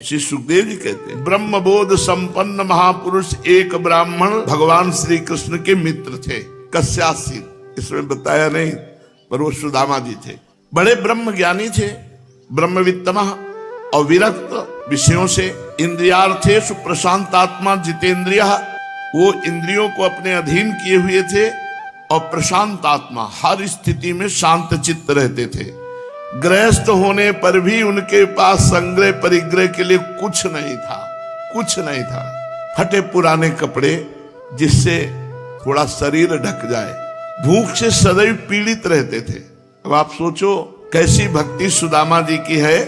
श्री सुखदेव जी कहते हैं ब्रह्म बोध संपन्न महापुरुष एक ब्राह्मण भगवान श्री कृष्ण के मित्र थे। कस्यासीत इसमें बताया नहीं, पर वो सुदामा जी थे। बड़े ब्रह्म ज्ञानी थे, ब्रह्मवित्तमः और विरक्त विषयों से, इंद्रियार्थेषु प्रशांतात्मा जितेंद्रियः, वो इंद्रियों को अपने अधीन किए हुए थे और प्रशांत आत्मा, हर स्थिति में शांत चित्त रहते थे। गृहस्थ होने पर भी उनके पास संग्रह परिग्रह के लिए कुछ नहीं था। फटे पुराने कपड़े जिससे थोड़ा शरीर ढक जाए, भूख से सदैव पीड़ित रहते थे। अब आप सोचो कैसी भक्ति सुदामा जी की है।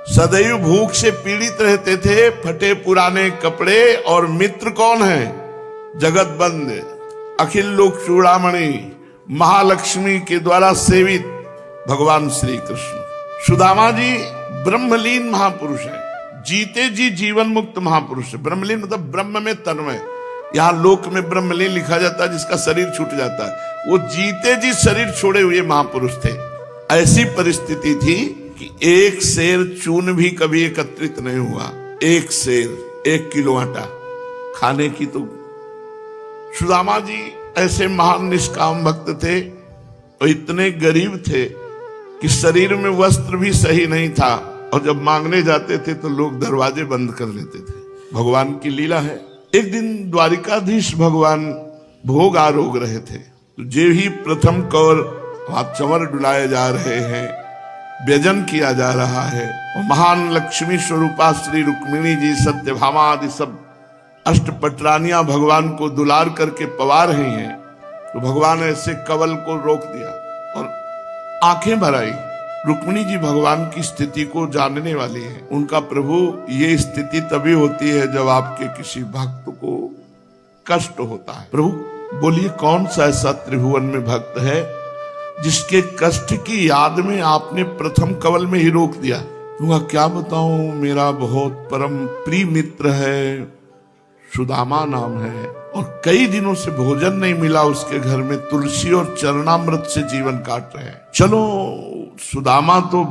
सदैव भूख से पीड़ित रहते थे, फटे पुराने कपड़े, और मित्र कौन है? जगत बंद अखिल लोक चूड़ामणि महालक्ष्मी के द्वारा सेवित भगवान श्री कृष्ण। सुदामा जी ब्रह्मलीन महापुरुष है, जीते जी जीवन मुक्त महापुरुष है। ब्रह्मलीन मतलब ब्रह्म में तन्मय। यहाँ लोक में ब्रह्मलीन लिखा जाता है जिसका शरीर छूट जाता है, वो जीते जी शरीर छोड़े हुए महापुरुष थे। ऐसी परिस्थिति थी कि एक सेर चून भी कभी एकत्रित नहीं हुआ। एक सेर 1 किलो आटा खाने की। तो सुदामा जी ऐसे महान निष्काम भक्त थे और इतने गरीब थे कि शरीर में वस्त्र भी सही नहीं था, और जब मांगने जाते थे तो लोग दरवाजे बंद कर लेते थे। भगवान की लीला है। एक दिन द्वारिकाधीश भगवान भोग आरोग रहे थे, तो जो ही प्रथम कौर वहां चंवर डुलाए जा रहे हैं, व्यजन किया जा रहा है, और महान लक्ष्मी स्वरूपा श्री रुक्मिणी जी, सत्यभामा आदि सब अष्टपटरानियां भगवान को दुलार करके पवा रही हैं, तो भगवान ऐसे कवल को रोक दिया और आंखें भर आई। रुक्मिणी जी भगवान की स्थिति को जानने वाली है। उनका प्रभु ये स्थिति तभी होती है जब आपके किसी भक्त को कष्ट होता है। प्रभु बोलिए कौन सा ऐसा त्रिभुवन में भक्त है जिसके कष्ट की याद में आपने प्रथम कवल में ही रोक दिया? क्या बताऊं, मेरा बहुत परम प्रिय मित्र है, सुदामा नाम है, और कई दिनों से भोजन नहीं मिला उसके घर में, तुलसी और चरणामृत से जीवन काट रहे हैं। चलो, सुदामा तो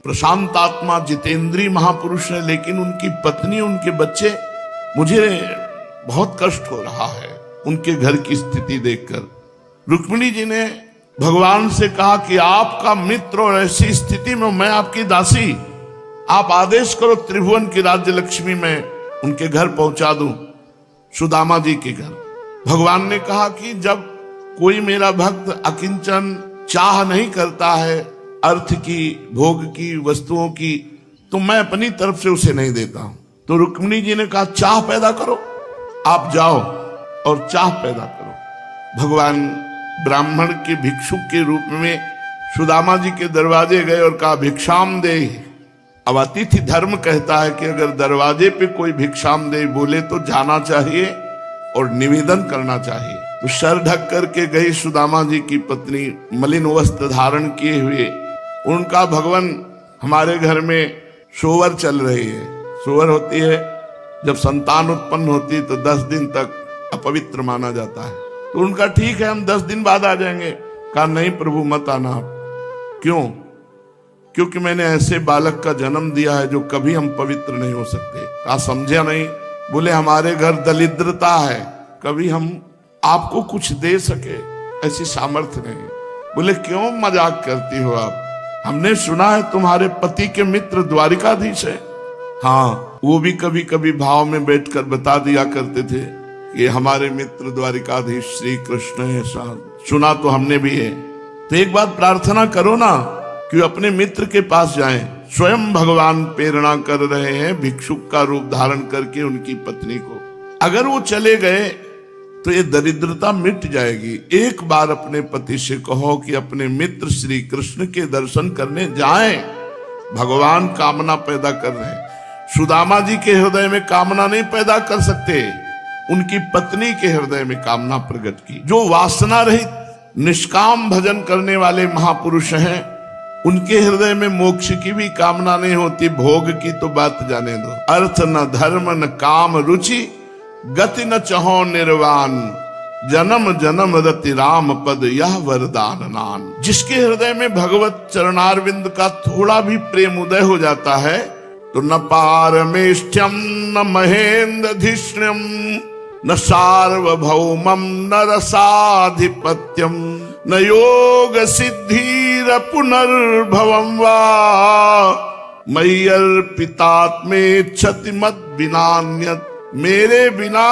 प्रशांत आत्मा जितेंद्रीय महापुरुष है, लेकिन उनकी पत्नी, उनके बच्चे, मुझे बहुत कष्ट हो रहा है उनके घर की स्थिति देखकर। रुक्मिणी जी ने भगवान से कहा कि आपका मित्र और ऐसी स्थिति में मैं आपकी दासी, आप आदेश करो त्रिभुवन की राज्य लक्ष्मी में उनके घर पहुंचा दूं, सुदामा जी के घर। भगवान ने कहा कि जब कोई मेरा भक्त अकिंचन चाह नहीं करता है अर्थ की, भोग की, वस्तुओं की, तो मैं अपनी तरफ से उसे नहीं देता हूं। तो रुक्मिणी जी ने कहा चाह पैदा करो, आप जाओ और चाह पैदा करो। भगवान ब्राह्मण के भिक्षुक के रूप में सुदामा जी के दरवाजे गए और कहा भिक्षाम दे। अब अतिथि धर्म कहता है कि अगर दरवाजे पे कोई भिक्षाम दे बोले तो जाना चाहिए और निवेदन करना चाहिए। तो सर ढक करके गई सुदामा जी की पत्नी, मलिन वस्त्र धारण किए हुए। उनका भगवान हमारे घर में सोवर चल रही है। सोवर होती है जब संतान उत्पन्न होती है तो 10 दिन तक अपवित्र माना जाता है। तो उनका ठीक है, हम 10 दिन बाद आ जाएंगे। कहा नहीं प्रभु मत आना। क्यों? क्योंकि मैंने ऐसे बालक का जन्म दिया है जो कभी हम पवित्र नहीं हो सकते। कहा समझा नहीं। बोले हमारे घर दरिद्रता है, कभी हम आपको कुछ दे सके ऐसी सामर्थ्य नहीं। बोले क्यों मजाक करती हो आप? हमने सुना है तुम्हारे पति के मित्र द्वारिकाधीश है। हाँ, वो भी कभी कभी भाव में बैठकर बता दिया करते थे कि हमारे मित्र द्वारिकाधीश श्री कृष्ण है। सुना तो हमने भी है। तो एक बात प्रार्थना करो ना कि अपने मित्र के पास जाएं। स्वयं भगवान प्रेरणा कर रहे हैं भिक्षुक का रूप धारण करके उनकी पत्नी को। अगर वो चले गए तो ये दरिद्रता मिट जाएगी। एक बार अपने पति से कहो कि अपने मित्र श्री कृष्ण के दर्शन करने जाएं। भगवान कामना पैदा कर रहे हैं। सुदामा जी के हृदय में कामना नहीं पैदा कर सकते, उनकी पत्नी के हृदय में कामना प्रकट की। जो वासना रहित निष्काम भजन करने वाले महापुरुष हैं, उनके हृदय में मोक्ष की भी कामना नहीं होती, भोग की तो बात जाने दो। अर्थ न धर्म न काम रुचि, गति न चहो निर्वाण, जन्म जन्म रति राम पद यह वरदान नान। जिसके हृदय में भगवत चरणारविंद का थोड़ा भी प्रेम उदय हो जाता है, तो न पारमेष्ठ्यम न महेन्द्रधिष्ण्यम न सार्वभौमम न रसाधिपत्यम न योग सिद्धिर पुनर्भवम वा मय्यर्पितात्मेच्छति मद विनान्यत्। मेरे बिना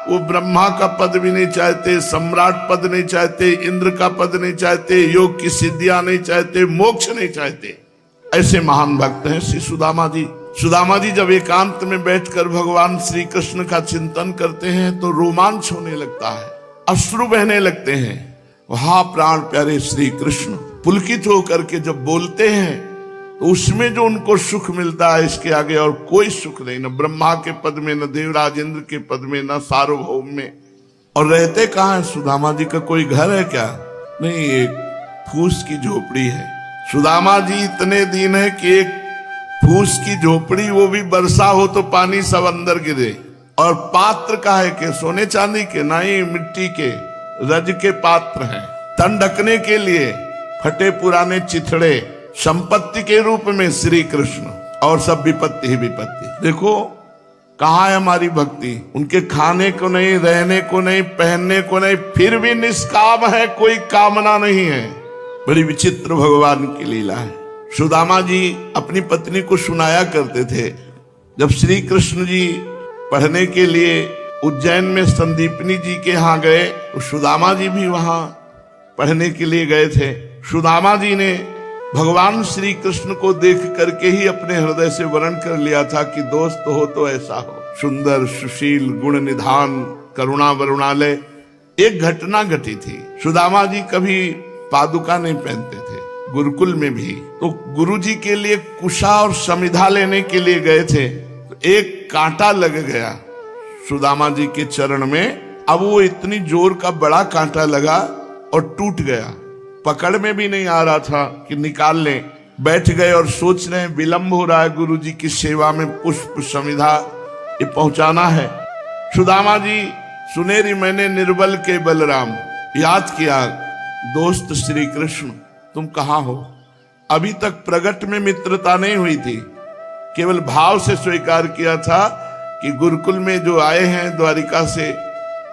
वो ब्रह्मा का पद भी नहीं चाहते, सम्राट पद नहीं चाहते, इंद्र का पद नहीं चाहते, योग की सिद्धियां नहीं चाहते, मोक्ष नहीं चाहते। ऐसे महान भक्त हैं श्री सुदामा जी। सुदामा जी जब एकांत में बैठकर भगवान श्री कृष्ण का चिंतन करते हैं तो रोमांच होने लगता है, अश्रु बहने लगते हैं। वहां प्राण प्यारे श्री कृष्ण पुलकित होकर के जब बोलते हैं तो उसमें जो उनको सुख मिलता है इसके आगे और कोई सुख नहीं, न ब्रह्मा के पद में, न देवराज इंद्र के पद में, न सार्वभौम में। और रहते कहाँ है? सुदामा जी का कोई घर है क्या? नहीं, एक फूस की झोपड़ी है। सुदामा जी इतने दीन है कि एक फूस की झोपड़ी, वो भी वर्षा हो तो पानी सब अंदर गिरे। और पात्र का है के सोने चांदी के नहीं, मिट्टी के रज के पात्र हैं। तन ढकने के लिए फटे पुराने चिथड़े, संपत्ति के रूप में श्री कृष्ण, और सब विपत्ति ही विपत्ति। देखो कहाँ है हमारी भक्ति? उनके खाने को नहीं, रहने को नहीं, पहनने को नहीं, फिर भी निष्काम है, कोई कामना नहीं है। बड़ी विचित्र भगवान की लीला है। सुदामा जी अपनी पत्नी को सुनाया करते थे, जब श्री कृष्ण जी पढ़ने के लिए उज्जैन में संदीपनी जी के यहाँ गए तो सुदामा जी भी वहां पढ़ने के लिए गए थे। सुदामा जी ने भगवान श्री कृष्ण को देख करके ही अपने हृदय से वर्ण कर लिया था कि दोस्त हो तो ऐसा हो, सुंदर, सुशील, गुण निधान, करुणा वरुणालय। एक घटना घटी थी, सुदामा जी कभी पादुका नहीं पहनते थे, गुरुकुल में भी। तो गुरुजी के लिए कुशा और समिधा लेने के लिए गए थे, तो एक कांटा लग गया सुदामा जी के चरण में। अब वो इतनी जोर का बड़ा कांटा लगा और टूट गया, पकड़ में भी नहीं आ रहा था कि निकाल लें। बैठ गए और सोच रहे हैं विलंब हो रहा है, गुरुजी की सेवा में पुष्प समिधा ये पहुंचाना है। सुदामा जी सुनेरी मैंने निर्बल के बलराम, याद किया दोस्त श्री कृष्ण तुम कहाँ हो? अभी तक प्रगट में मित्रता नहीं हुई थी, केवल भाव से स्वीकार किया था कि गुरुकुल में जो आए हैं द्वारिका से,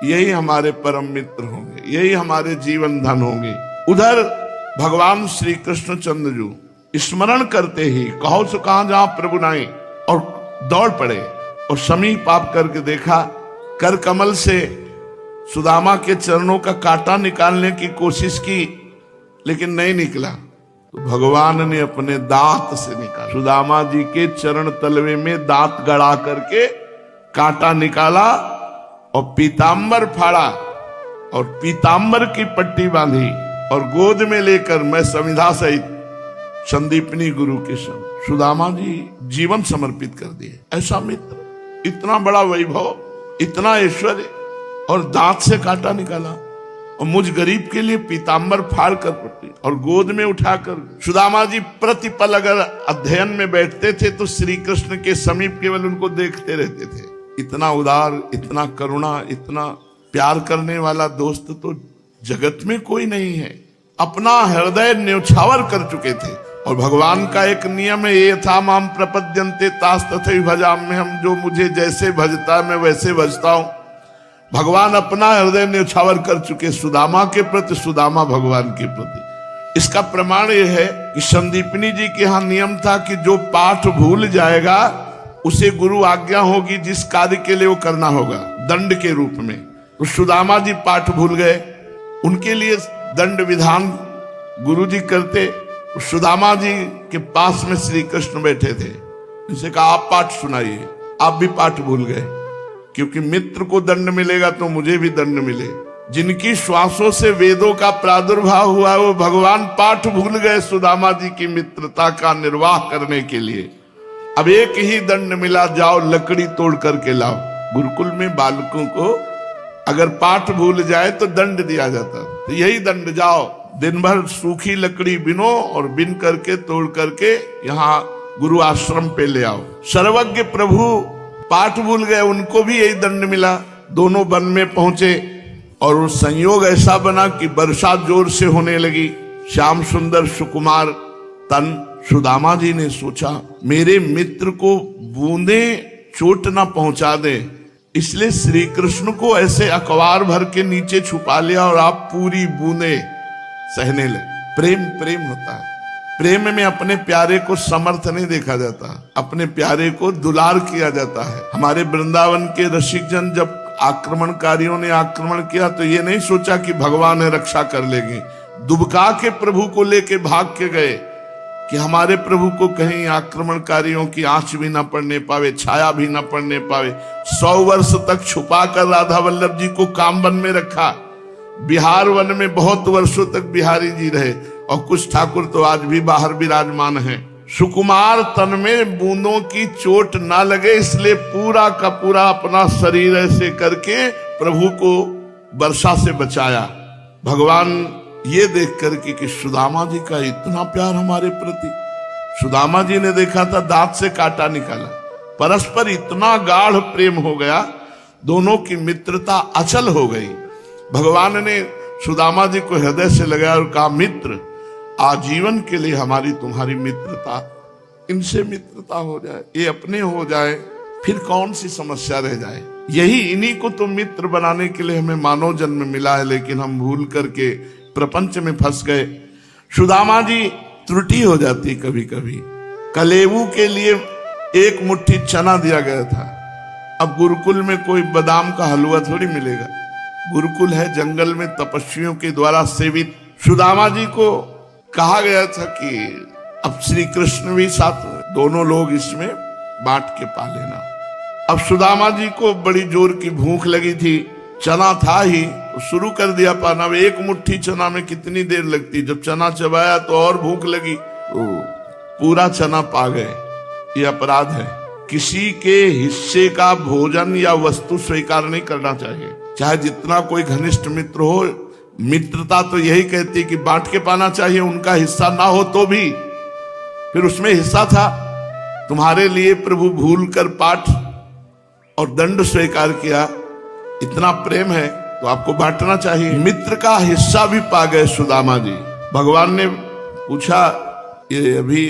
यही हमारे परम मित्र होंगे, यही हमारे जीवन धन होंगे। उधर भगवान श्री कृष्ण चंद्रजू स्मरण करते ही कहो सो कहां जहां प्रभु नाई, और दौड़ पड़े और समीप आप करके देखा, कर कमल से सुदामा के चरणों का कांटा निकालने की कोशिश की लेकिन नहीं निकला, तो भगवान ने अपने दांत से निकाला। सुदामा जी के चरण तलवे में दांत गड़ा करके कांटा निकाला और पीतांबर फाड़ा और पीतांबर की पट्टी बांधी और गोद में लेकर मैं समिधा सहित संदीपनी गुरु के संग सुदामा जी जीवन समर्पित कर दिए। ऐसा मित्र, इतना बड़ा वैभव, इतना ऐश्वर्य, और दांत से कांटा निकाला, और मुझ गरीब के लिए पीतांबर फाड़ कर पट्टी और गोद में उठाकर। सुदामा जी प्रतिपल अगर अध्ययन में बैठते थे तो श्री कृष्ण के समीप केवल उनको देखते रहते थे। इतना उदार, इतना करुणा, इतना प्यार करने वाला दोस्त तो जगत में कोई नहीं है। अपना हृदय न्यौछावर कर चुके थे। और भगवान का एक नियम है, ये था माम प्रपद्यन्ते तास तथैव भजाम्यहम्, हम जो मुझे जैसे भजता मैं वैसे भजता हूं। भगवान अपना हृदय न्यौछावर कर चुके सुदामा के प्रति, सुदामा भगवान के प्रति। इसका प्रमाण यह है कि संदीपनी जी के यहाँ नियम था कि जो पाठ भूल जाएगा उसे गुरु आज्ञा होगी, जिस कार्य के लिए वो करना होगा दंड के रूप में। तो सुदामा जी पाठ भूल गए, उनके लिए दंड विधान गुरुजी करते। सुदामा जी के पास में श्री कृष्ण बैठे थे, उनसे कहा आप पाठ सुनाइए। आप भी पाठ भूल गए, क्योंकि मित्र को दंड मिलेगा तो मुझे भी दंड मिले। जिनकी श्वासों से वेदों का प्रादुर्भाव हुआ वो भगवान पाठ भूल गए सुदामा जी की मित्रता का निर्वाह करने के लिए। अब एक ही दंड मिला, जाओ लकड़ी तोड़ करके लाओ। गुरुकुल में बालकों को अगर पाठ भूल जाए तो दंड दिया जाता, तो यही दंड, जाओ दिन भर सूखी लकड़ी बिनो और बिन करके तोड़ करके यहाँ गुरु आश्रम पे ले आओ। सर्वज्ञ प्रभु पाठ भूल गए, उनको भी यही दंड मिला। दोनों वन में पहुंचे और वो संयोग ऐसा बना कि वर्षा जोर से होने लगी। श्याम सुंदर सुकुमार तन, सुदामा जी ने सोचा मेरे मित्र को बूंदे चोट ना पहुंचा दे, इसलिए श्री कृष्ण को ऐसे अखबार भर के नीचे छुपा लिया और आप पूरी बूंदे सहने लगे। प्रेम प्रेम होता है। प्रेम में अपने प्यारे को समर्थ नहीं देखा जाता, अपने प्यारे को दुलार किया जाता है। हमारे वृंदावन के रसिक जन जब आक्रमणकारियों ने आक्रमण किया तो ये नहीं सोचा कि भगवान है रक्षा कर लेंगे, दुबका के प्रभु को लेके भाग के गए कि हमारे प्रभु को कहीं आक्रमणकारियों की आंच भी ना पड़ने पावे, छाया भी ना पड़ने पावे। 100 वर्ष तक छुपा कर राधा वल्लभ जी को कामवन में रखा। बिहार वन में बहुत वर्षों तक बिहारी जी रहे और कुछ ठाकुर तो आज भी बाहर विराजमान हैं। सुकुमार तन में बूंदों की चोट ना लगे इसलिए पूरा का पूरा अपना शरीर ऐसे करके प्रभु को वर्षा से बचाया। भगवान ये देख करके कि सुदामा जी का इतना प्यार हमारे प्रति। सुदामा जी ने देखा था दांत से कांटा निकाला, परस्पर इतना गाढ़ प्रेम हो गया, दोनों की मित्रता अचल हो गई। भगवान ने सुदामा जी को हृदय से लगाया और कहा मित्र आजीवन के लिए हमारी तुम्हारी मित्रता, इनसे मित्रता हो जाए, ये अपने हो जाए, फिर कौन सी समस्या रह जाए। यही इन्हीं को तो मित्र बनाने के लिए हमें मानव जन्म मिला है, लेकिन हम भूल करके प्रपंच में फंस गए। सुदामा जी त्रुटि हो जाती कभी कभी। कलेबू के लिए 1 मुट्ठी चना दिया गया था। अब गुरुकुल में कोई बादाम का हलवा थोड़ी मिलेगा, गुरुकुल है जंगल में तपस्वियों के द्वारा सेवित। सुदामा जी को कहा गया था कि अब श्री कृष्ण भी साथ, दोनों लोग इसमें बांट के पा लेना। अब सुदामा जी को बड़ी जोर की भूख लगी थी, चना था ही, शुरू कर दिया पाना। 1 मुट्ठी चना में कितनी देर लगती, जब चना चबाया तो और भूख लगी, तो पूरा चना पा गए। ये अपराध है। किसी के हिस्से का भोजन या वस्तु स्वीकार नहीं करना चाहिए, चाहे जितना कोई घनिष्ठ मित्र हो। मित्रता तो यही कहती कि बांट के पाना चाहिए, उनका हिस्सा ना हो तो भी। फिर उसमें हिस्सा था, तुम्हारे लिए प्रभु भूल कर पाठ और दंड स्वीकार किया, इतना प्रेम है तो आपको बांटना चाहिए। मित्र का हिस्सा भी पा गए सुदामा जी। भगवान ने पूछा, ये अभी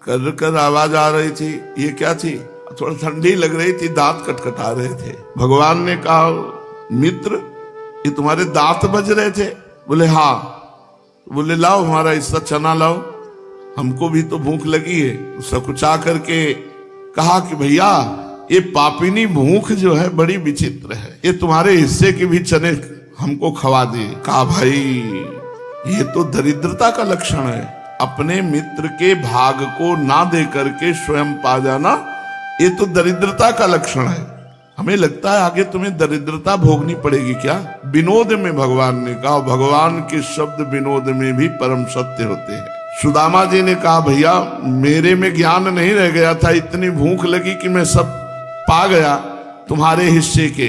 कर कर आवाज आ रही थी, ये क्या थी? थोड़ा ठंडी लग रही थी, दांत कटकटा रहे थे। भगवान ने कहा मित्र ये तुम्हारे दांत बज रहे थे? बोले हाँ। बोले लाओ हमारा हिस्सा चना लाओ, हमको भी तो भूख लगी है। सकुचा करके कहा कि भैया ये पापिनी भूख जो है बड़ी विचित्र है, ये तुम्हारे हिस्से के भी चने हमको खवा दिए। कहा भाई ये तो दरिद्रता का लक्षण है, अपने मित्र के भाग को ना दे करके स्वयं पा जाना, ये तो दरिद्रता का लक्षण है। हमें लगता है आगे तुम्हें दरिद्रता भोगनी पड़ेगी क्या? विनोद में भगवान ने कहा, भगवान के शब्द विनोद में भी परम सत्य होते हैं। सुदामा जी ने कहा भैया मेरे में ज्ञान नहीं रह गया था, इतनी भूख लगी कि मैं सब पा गया तुम्हारे हिस्से के।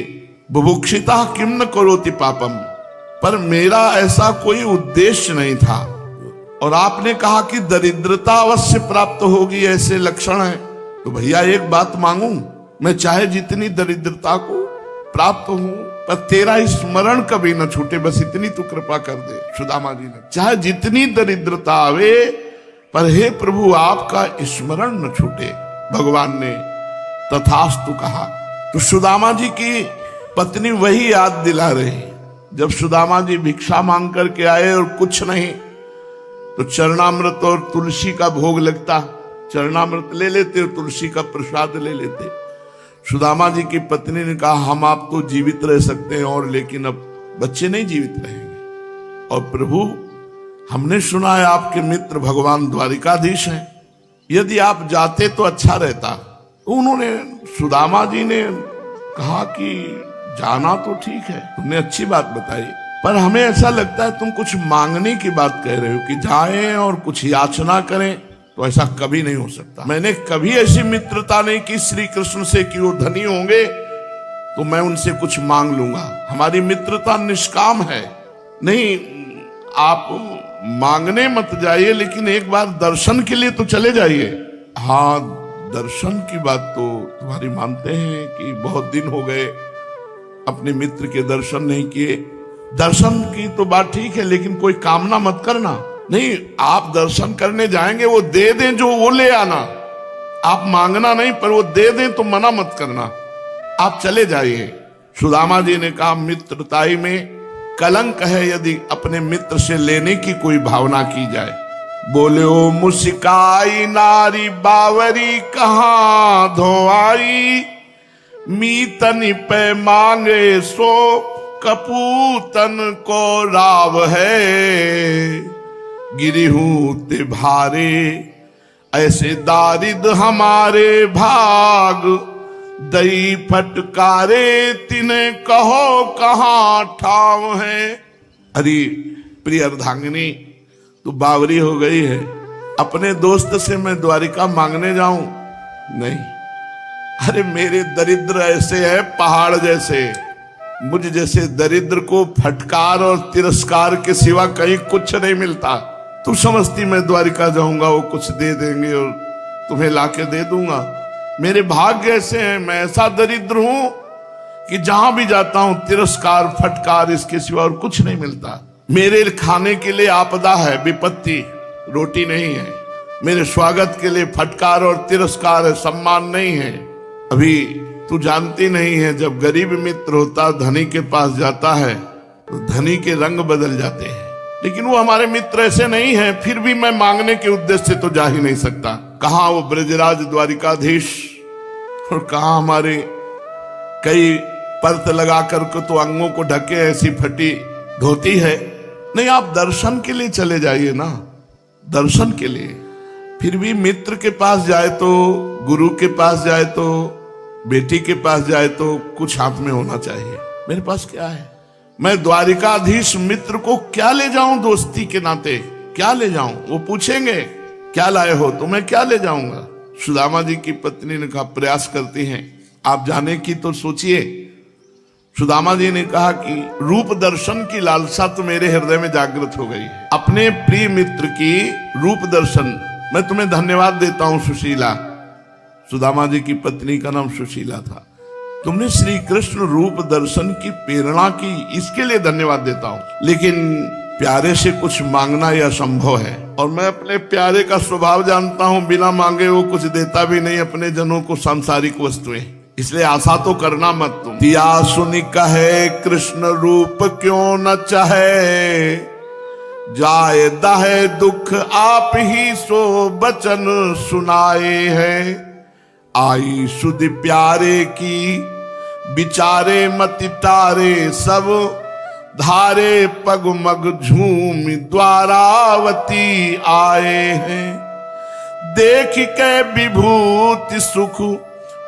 बुभुक्षिता किम न करोति पापम, पर मेरा ऐसा कोई उद्देश्य नहीं था। और आपने कहा कि दरिद्रता अवश्य प्राप्त होगी, ऐसे लक्षण है, तो भैया एक बात मांगू, मैं चाहे जितनी दरिद्रता को प्राप्त हूं पर तेरा स्मरण कभी न छूटे, बस इतनी तू कृपा कर दे। सुदामा जी ने चाहे जितनी दरिद्रता आवे पर हे प्रभु आपका स्मरण न छूटे। भगवान ने तथास्तु कहा। तो सुदामा जी की पत्नी वही याद दिला रही। जब सुदामा जी भिक्षा मांग करके आए और कुछ नहीं तो चरणामृत और तुलसी का भोग लगता, चरणामृत ले लेते और तुलसी का प्रसाद ले लेते। सुदामा जी की पत्नी ने कहा हम आप तो जीवित रह सकते हैं और, लेकिन अब बच्चे नहीं जीवित रहेंगे। और प्रभु हमने सुना है आपके मित्र भगवान द्वारिकाधीश हैं, यदि आप जाते तो अच्छा रहता। तो उन्होंने, सुदामा जी ने कहा कि जाना तो ठीक है, तुमने अच्छी बात बताई, पर हमें ऐसा लगता है तुम कुछ मांगने की बात कह रहे हो कि जाएं और कुछ याचना करें, तो ऐसा कभी नहीं हो सकता। मैंने कभी ऐसी मित्रता नहीं की श्री कृष्ण से कि वो धनी होंगे तो मैं उनसे कुछ मांग लूंगा। हमारी मित्रता निष्काम है। नहीं, आप मांगने मत जाइए, लेकिन एक बार दर्शन के लिए तो चले जाइए। हाँ, दर्शन की बात तो तुम्हारी मानते हैं कि बहुत दिन हो गए अपने मित्र के दर्शन नहीं किए। दर्शन की तो बात ठीक है, लेकिन कोई कामना मत करना। नहीं, आप दर्शन करने जाएंगे, वो दे दें जो वो ले आना, आप मांगना नहीं, पर वो दे दें तो मना मत करना, आप चले जाइए। सुदामा जी ने कहा मित्रताई में कलंक है यदि अपने मित्र से लेने की कोई भावना की जाए। बोले ओ मुस्काई नारी बावरी कहाँ धोआई, मीतन पे मांगे सो कपूतन को राव है, गिरी हूं ते भारे ऐसे दारिद हमारे भाग, दई फटकारे तिन्हें कहो कहाँ ठाव है। अरे प्रिय अर्धांगिनी, तू बावरी हो गई है, अपने दोस्त से मैं द्वारिका मांगने जाऊं? नहीं, अरे मेरे दरिद्र ऐसे है पहाड़ जैसे, मुझ जैसे दरिद्र को फटकार और तिरस्कार के सिवा कहीं कुछ नहीं मिलता। तू समझती मैं द्वारिका जाऊंगा वो कुछ दे देंगे और तुम्हें लाके दे दूंगा? मेरे भाग्य ऐसे हैं, मैं ऐसा दरिद्र हूं कि जहां भी जाता हूं तिरस्कार फटकार, इसके सिवा और कुछ नहीं मिलता। मेरे खाने के लिए आपदा है, विपत्ति, रोटी नहीं है। मेरे स्वागत के लिए फटकार और तिरस्कार है, सम्मान नहीं है। अभी तू जानती नहीं है, जब गरीब मित्र होता धनी के पास जाता है तो धनी के रंग बदल जाते हैं, लेकिन वो हमारे मित्र ऐसे नहीं है। फिर भी मैं मांगने के उद्देश्य से तो जा ही नहीं सकता। कहाँ वो ब्रजराज द्वारिकाधीश और कहाँ हमारे कई परत लगा करके तो अंगों को ढके ऐसी फटी धोती है। नहीं, आप दर्शन के लिए चले जाइए ना, दर्शन के लिए। फिर भी मित्र के पास जाए तो, गुरु के पास जाए तो, बेटी के पास जाए तो कुछ हाथ में होना चाहिए। मेरे पास क्या है? मैं द्वारिकाधीश मित्र को क्या ले जाऊं? दोस्ती के नाते क्या ले जाऊं? वो पूछेंगे क्या लाए हो, तो मैं क्या ले जाऊंगा? सुदामा जी की पत्नी ने कहा प्रयास करती हैं, आप जाने की तो सोचिए। सुदामा जी ने कहा कि रूप दर्शन की लालसा तो मेरे हृदय में जागृत हो गई है, अपने प्रिय मित्र की रूप दर्शन। मैं तुम्हें धन्यवाद देता हूं सुशीला। सुदामा जी की पत्नी का नाम सुशीला था। तुमने श्री कृष्ण रूप दर्शन की प्रेरणा की, इसके लिए धन्यवाद देता हूं। लेकिन प्यारे से कुछ मांगना यह संभव है, और मैं अपने प्यारे का स्वभाव जानता हूं, बिना मांगे वो कुछ देता भी नहीं अपने जनों को सांसारिक वस्तुएं। इसलिए आशा तो करना मत तुम। दिया सुनी कहे कृष्ण रूप क्यों न चाहे, जाए दाहे दुख आप ही सो बचन सुनाए है। आई सुध प्यारे की बिचारे मति तारे, सब धारे पग मग झूम द्वारावती आए हैं। देख के विभूति सुख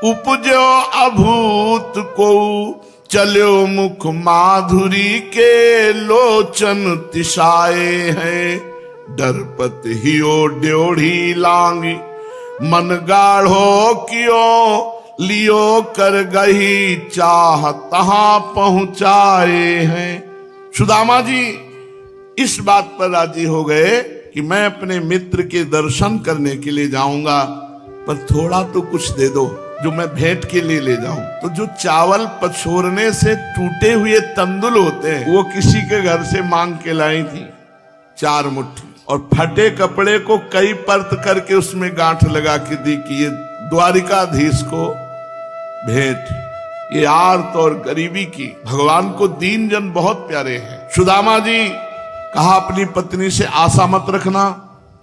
उपजो अभूत को, चलो मुख माधुरी के लोचन तिसाए हैं। डरपत हियो ड्योढ़ी लांगी मन गाढ़ो कियो, लियो कर गही चाह तहां पहुंचाए हैं। सुदामा जी इस बात पर राजी हो गए कि मैं अपने मित्र के दर्शन करने के लिए जाऊंगा, पर थोड़ा तो कुछ दे दो जो मैं भेंट के लिए ले जाऊं। तो जो चावल पछोरने से टूटे हुए तंदुल होते हैं, वो किसी के घर से मांग के लाई थी 4 मुट्ठी, और फटे कपड़े को कई परत करके उसमें गांठ लगा के दी कि ये द्वारिकाधीश को भेंट। ये आर्त और गरीबी की, भगवान को दीन जन बहुत प्यारे हैं। सुदामा जी कहा अपनी पत्नी से आशा मत रखना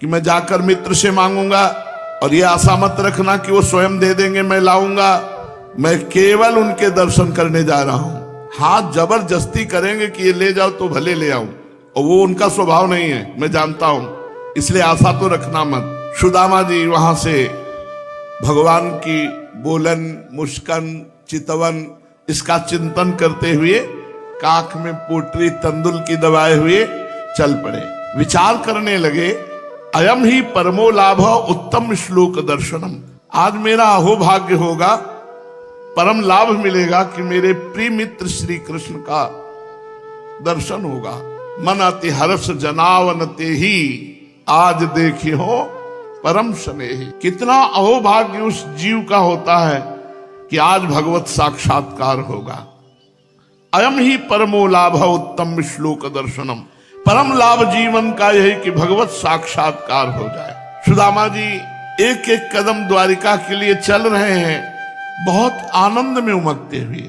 कि मैं जाकर मित्र से मांगूंगा, और ये आशा मत रखना कि वो स्वयं दे देंगे मैं लाऊंगा। मैं केवल उनके दर्शन करने जा रहा हूं। हाँ, जबरदस्ती करेंगे कि ये ले जाओ तो भले ले आऊं, और वो उनका स्वभाव नहीं है, मैं जानता हूं, इसलिए आशा तो रखना मत। सुदामा जी वहां से भगवान की बोलन, मुस्कान, चितवन, इसका चिंतन करते हुए काख में पोटरी तंदुल की दबाए हुए चल पड़े। विचार करने लगे, अयम ही परमो लाभ उत्तम श्लोक दर्शनम। आज मेरा अहोभाग्य होगा, परम लाभ मिलेगा कि मेरे प्रिय मित्र श्री कृष्ण का दर्शन होगा। मन अति हर्ष जनावन ते ही, आज देखी हो परम स्नेही। कितना अहोभाग्य उस जीव का होता है कि आज भगवत साक्षात्कार होगा। अयम ही परमो लाभ उत्तम श्लोक दर्शनम। परम लाभ जीवन का यही कि भगवत साक्षात्कार हो जाए। सुदामा जी एक एक कदम द्वारिका के लिए चल रहे हैं, बहुत आनंद में उमगते हुए।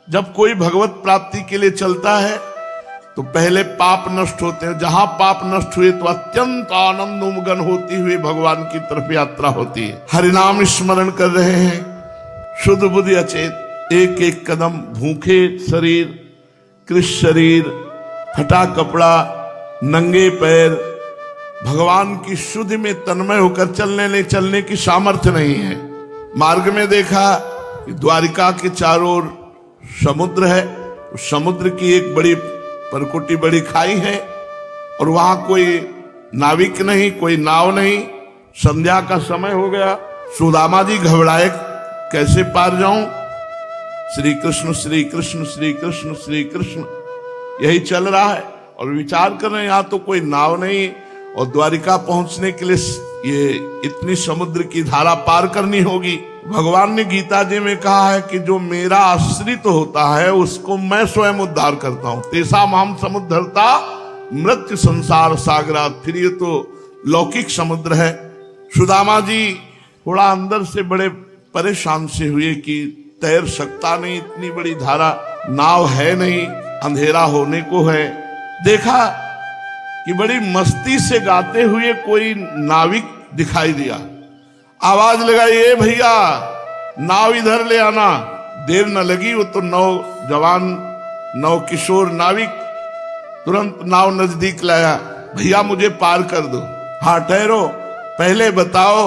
जब कोई भगवत प्राप्ति के लिए चलता है तो पहले पाप नष्ट होते हैं, जहां पाप नष्ट हुए तो अत्यंत आनंद उमगन होती हुई भगवान की तरफ यात्रा होती है। हरिनाम स्मरण कर रहे हैं, शुद्ध बुद्धि अचेत, एक एक कदम, भूखे शरीर, कृष्ण शरीर, फटा कपड़ा, नंगे पैर, भगवान की शुद्धि में तन्मय होकर चलने की सामर्थ्य नहीं है। मार्ग में देखा कि द्वारिका के चारों ओर समुद्र है, उस समुद्र की एक बड़ी परकुटी, बड़ी खाई है, और वहां कोई नाविक नहीं, कोई नाव नहीं। संध्या का समय हो गया। सुदामा जी घबराए, कैसे पार जाऊं? श्री कृष्ण श्री कृष्ण श्री कृष्ण श्री कृष्ण यही चल रहा है, और विचार कर रहे हैं यहां तो कोई नाव नहीं, और द्वारिका पहुंचने के लिए ये इतनी समुद्र की धारा पार करनी होगी। भगवान ने गीता जी में कहा है कि जो मेरा आश्रित होता है उसको मैं स्वयं उद्धार करता हूं। तेसा माम समुद्धरता मृत्यु संसार सागरात। फिर ये तो लौकिक समुद्र है। सुदामा जी थोड़ा अंदर से बड़े परेशान से हुए कि तैर सकता नहीं, इतनी बड़ी धारा, नाव है नहीं, अंधेरा होने को है। देखा कि बड़ी मस्ती से गाते हुए कोई नाविक दिखाई दिया। आवाज लगाई, ए भैया नाव इधर ले आना। देर न लगी, वो तो नव किशोर नाविक तुरंत नाव नजदीक लाया। भैया मुझे पार कर दो। हाँ ठहरो, पहले बताओ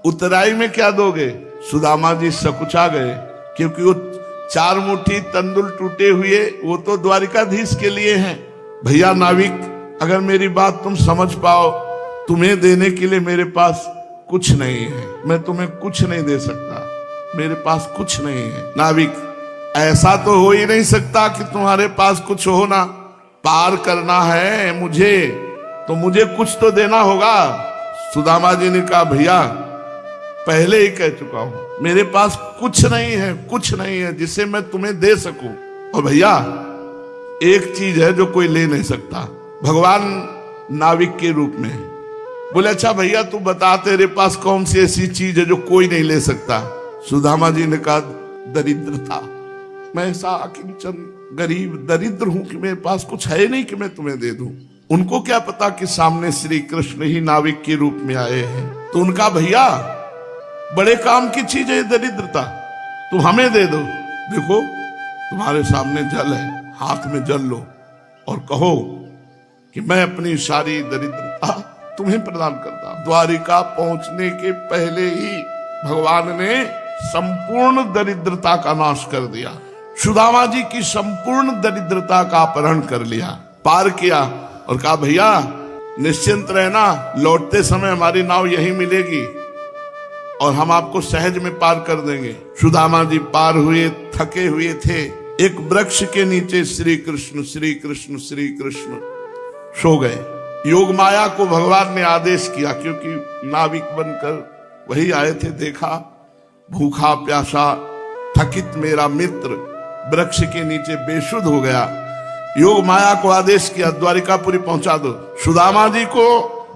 उतराई में क्या दोगे? सुदामा जी सकुचा गए, क्योंकि वो 4 मुट्ठी तंदुल टूटे हुए वो तो द्वारिकाधीश के लिए हैं। भैया नाविक, अगर मेरी बात तुम समझ पाओ, तुम्हें देने के लिए मेरे पास कुछ नहीं है, मैं तुम्हें कुछ नहीं दे सकता, मेरे पास कुछ नहीं है। नाविक, ऐसा तो हो ही नहीं सकता कि तुम्हारे पास कुछ हो ना। पार करना है मुझे तो मुझे कुछ तो देना होगा। सुदामा जी ने कहा, भैया पहले ही कह चुका हूं, मेरे पास कुछ नहीं है, कुछ नहीं है जिसे मैं तुम्हें दे सकूं। और भैया एक चीज है जो कोई ले नहीं सकता। भगवान नाविक के रूप में बोले, अच्छा भैया तू बता, तेरे पास कौन सी ऐसी चीज है जो कोई नहीं ले सकता? सुदामा जी ने कहा, दरिद्रता। मैं ऐसा किंचन गरीब दरिद्र हूं कि मेरे पास कुछ है नहीं कि मैं तुम्हें दे दूं। उनको क्या पता कि सामने श्री कृष्ण ही नाविक के रूप में आए हैं। तो उनका, भैया बड़े काम की चीज है दरिद्रता, तुम हमें दे दो। देखो तुम्हारे सामने जल है, हाथ में जल लो और कहो कि मैं अपनी सारी दरिद्रता तुम्हें प्रदान करता हूं। द्वारिका पहुंचने के पहले ही भगवान ने संपूर्ण दरिद्रता का नाश कर दिया। सुदामा जी की संपूर्ण दरिद्रता का अपहरण कर लिया, पार किया, और कहा, भैया निश्चिंत रहना, लौटते समय हमारी नाव यहीं मिलेगी और हम आपको सहज में पार कर देंगे। सुदामा जी पार हुए, थके हुए थे। एक वृक्ष के नीचे श्री कृष्ण श्री कृष्ण श्री कृष्ण सो गए। योग माया को भगवान ने आदेश किया, क्योंकि नाविक बनकर वही आए थे। देखा भूखा प्यासा थकित मेरा मित्र वृक्ष के नीचे बेसुध हो गया। योग माया को आदेश किया, द्वारिकापुरी पहुंचा दो। सुदामा जी को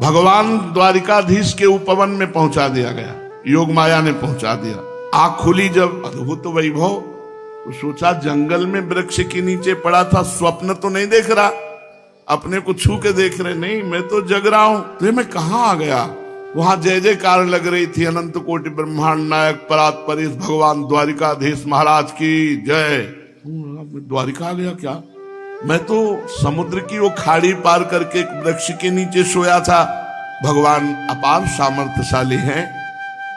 भगवान द्वारिकाधीश के उपवन में पहुंचा दिया गया, योग माया ने पहुंचा दिया। आंख खुली जब अद्भुत वैभव, तो सोचा जंगल में वृक्ष के नीचे पड़ा था, स्वप्न तो नहीं देख रहा, अपने को छू के देख रहे, नहीं मैं तो जग रहा हूं। तो मैं कहां आ गया? वहां जय जयकार लग रही थी, अनंत कोटि ब्रह्मांड नायक परात परेश भगवान द्वारिकाधीश महाराज की जय। द्वारिका आ गया क्या? मैं तो समुद्र की वो खाड़ी पार करके एक वृक्ष के नीचे सोया था। भगवान अपार सामर्थ्यशाली हैं।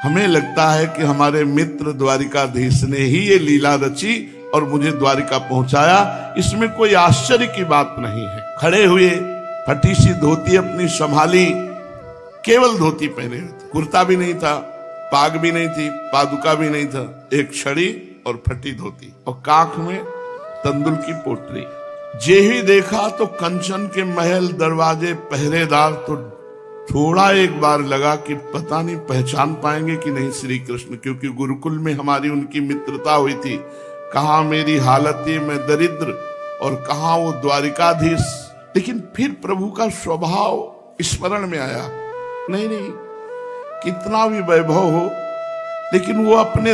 हमें लगता है कि हमारे मित्र द्वारिकाधीश ने ही ये लीला रची और मुझे द्वारिका पहुंचाया, इसमें कोई आश्चर्य की बात नहीं है। खड़े हुए, फटी सी धोती अपनी संभाली, केवल धोती पहने हुए थे, कुर्ता भी नहीं था, पाग भी नहीं थी, पादुका भी नहीं था, एक छड़ी और फटी धोती और काख में तंदुल की पोटली। जे ही देखा तो कंचन के महल, दरवाजे, पहरेदार, तो थोड़ा एक बार लगा कि पता नहीं पहचान पाएंगे कि नहीं श्री कृष्ण, क्योंकि गुरुकुल में हमारी उनकी मित्रता हुई थी। कहाँ मेरी हालत थी, मैं दरिद्र, और कहाँ वो द्वारिकाधीश लेकिन फिर प्रभु का स्वभाव स्मरण में आया, नहीं नहीं, कितना भी वैभव हो लेकिन वो अपने